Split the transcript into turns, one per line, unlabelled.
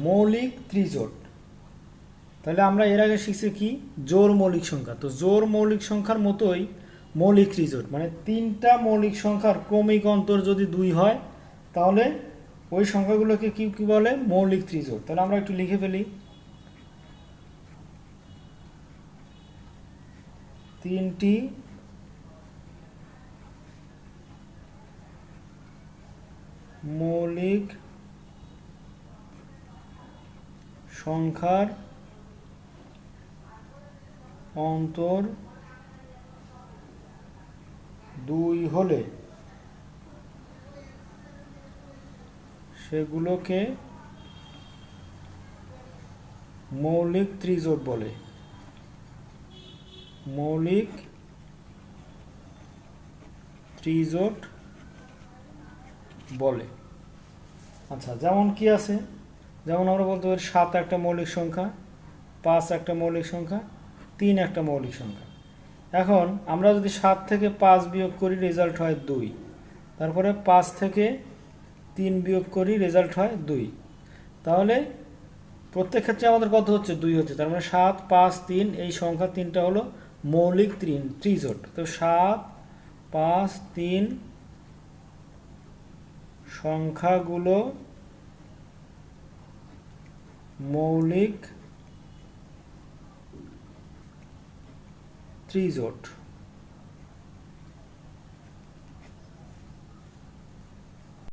মৌলিক ত্রিজোট। তাহলে আমরা এর আগে শিখছি কি জোড় মৌলিক সংখ্যা। তো জোড় মৌলিক সংখ্যার মতোই মৌলিক ত্রিজোট, মানে তিনটা মৌলিক সংখ্যার ক্রমিক অন্তর যদি 2 হয় তাহলে ওই সংখ্যাগুলোকে কি কি বলে? মৌলিক ত্রিজোট। তাহলে আমরা একটু লিখে ফেলি। তিনটি মৌলিক সংখ্যার অন্তর 2 হলে সেগুলোকে মৌলিক ত্রিজোট বলে। মৌলিক ত্রিজোট বলে। আচ্ছা, যেমন কি আছে? যেমন আমরা বলতে পারি 7 একটা মৌলিক সংখ্যা, 5 একটা মৌলিক সংখ্যা, 3 একটা মৌলিক সংখ্যা। এখন আমরা যদি 7 থেকে 5 বিয়োগ করি রেজাল্ট হয় 2, তারপরে 5 থেকে 3 বিয়োগ করি রেজাল্ট হয় 2, তাহলে প্রত্যেক ক্ষেত্রে আমাদের কত হচ্ছে? 2 হচ্ছে। তার মানে 7, 5, 3 এই সংখ্যা তিনটা হলো মৌলিক ত্রিজোট। তো 7, 5, 3 সংখ্যাগুলো মৌলিক ত্রিজোট।